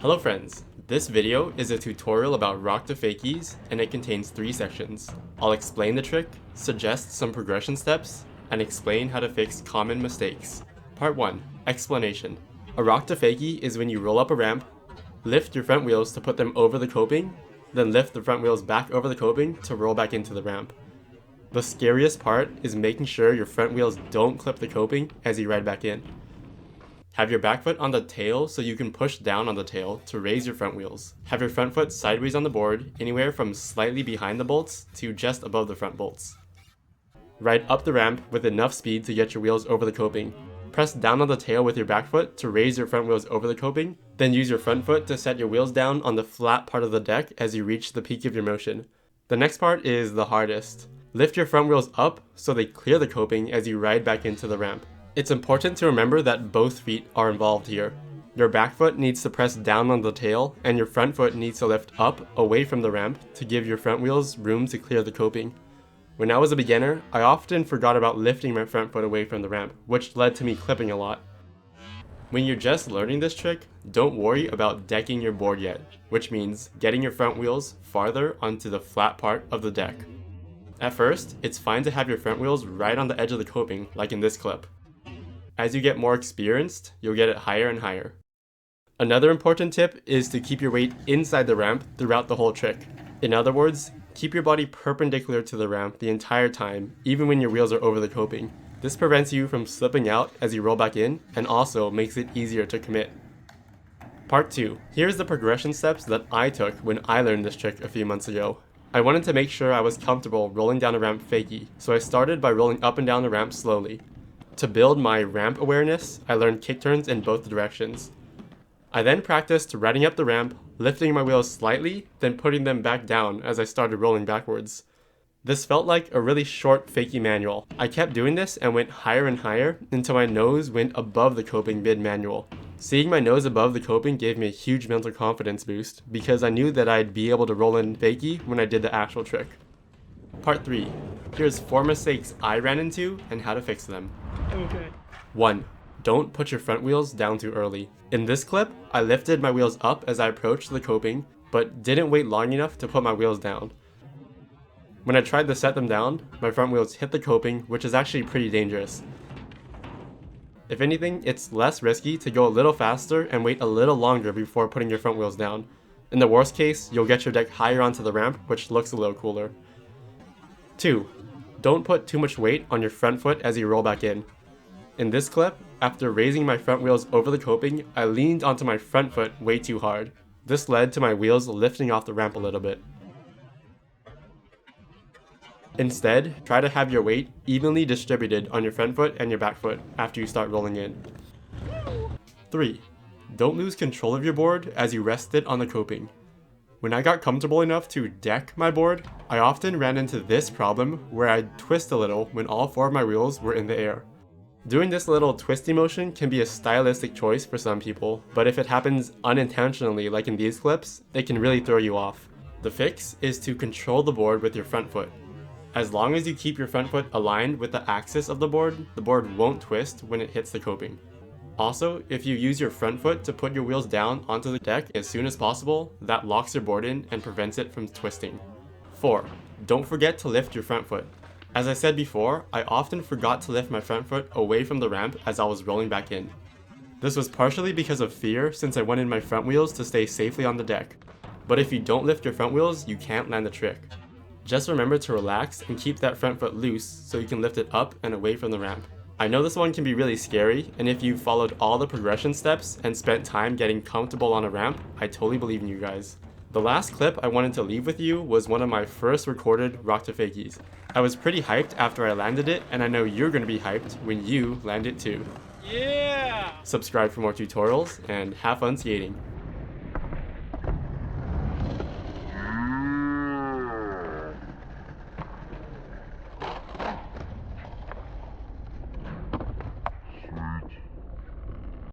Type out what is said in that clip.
Hello friends, this video is a tutorial about rock to fakies and it contains 3 sections. I'll explain the trick, suggest some progression steps, and explain how to fix common mistakes. Part 1. Explanation. A rock to fakie is when you roll up a ramp, lift your front wheels to put them over the coping, then lift the front wheels back over the coping to roll back into the ramp. The scariest part is making sure your front wheels don't clip the coping as you ride back in. Have your back foot on the tail so you can push down on the tail to raise your front wheels. Have your front foot sideways on the board, anywhere from slightly behind the bolts to just above the front bolts. Ride up the ramp with enough speed to get your wheels over the coping. Press down on the tail with your back foot to raise your front wheels over the coping, then use your front foot to set your wheels down on the flat part of the deck as you reach the peak of your motion. The next part is the hardest. Lift your front wheels up so they clear the coping as you ride back into the ramp. It's important to remember that both feet are involved here. Your back foot needs to press down on the tail, and your front foot needs to lift up away from the ramp to give your front wheels room to clear the coping. When I was a beginner, I often forgot about lifting my front foot away from the ramp, which led to me clipping a lot. When you're just learning this trick, don't worry about decking your board yet, which means getting your front wheels farther onto the flat part of the deck. At first, it's fine to have your front wheels right on the edge of the coping, like in this clip. As you get more experienced, you'll get it higher and higher. Another important tip is to keep your weight inside the ramp throughout the whole trick. In other words, keep your body perpendicular to the ramp the entire time, even when your wheels are over the coping. This prevents you from slipping out as you roll back in, and also makes it easier to commit. Part 2. Here's the progression steps that I took when I learned this trick a few months ago. I wanted to make sure I was comfortable rolling down a ramp fakie, so I started by rolling up and down the ramp slowly. To build my ramp awareness, I learned kick turns in both directions. I then practiced riding up the ramp, lifting my wheels slightly, then putting them back down as I started rolling backwards. This felt like a really short fakie manual. I kept doing this and went higher and higher until my nose went above the coping mid-manual. Seeing my nose above the coping gave me a huge mental confidence boost because I knew that I'd be able to roll in fakie when I did the actual trick. Part 3. Here's 4 mistakes I ran into and how to fix them. Okay. 1. Don't put your front wheels down too early. In this clip, I lifted my wheels up as I approached the coping, but didn't wait long enough to put my wheels down. When I tried to set them down, my front wheels hit the coping, which is actually pretty dangerous. If anything, it's less risky to go a little faster and wait a little longer before putting your front wheels down. In the worst case, you'll get your deck higher onto the ramp, which looks a little cooler. 2. Don't put too much weight on your front foot as you roll back in. In this clip, after raising my front wheels over the coping, I leaned onto my front foot way too hard. This led to my wheels lifting off the ramp a little bit. Instead, try to have your weight evenly distributed on your front foot and your back foot after you start rolling in. 3. Don't lose control of your board as you rest it on the coping. When I got comfortable enough to deck my board, I often ran into this problem where I'd twist a little when all 4 of my wheels were in the air. Doing this little twisty motion can be a stylistic choice for some people, but if it happens unintentionally like in these clips, it can really throw you off. The fix is to control the board with your front foot. As long as you keep your front foot aligned with the axis of the board won't twist when it hits the coping. Also, if you use your front foot to put your wheels down onto the deck as soon as possible, that locks your board in and prevents it from twisting. 4. Don't forget to lift your front foot. As I said before, I often forgot to lift my front foot away from the ramp as I was rolling back in. This was partially because of fear since I wanted my front wheels to stay safely on the deck. But if you don't lift your front wheels, you can't land the trick. Just remember to relax and keep that front foot loose so you can lift it up and away from the ramp. I know this one can be really scary, and if you've followed all the progression steps and spent time getting comfortable on a ramp, I totally believe in you guys. The last clip I wanted to leave with you was one of my first recorded rock to fakies. I was pretty hyped after I landed it, and I know you're gonna be hyped when you land it too. Yeah! Subscribe for more tutorials, and have fun skating.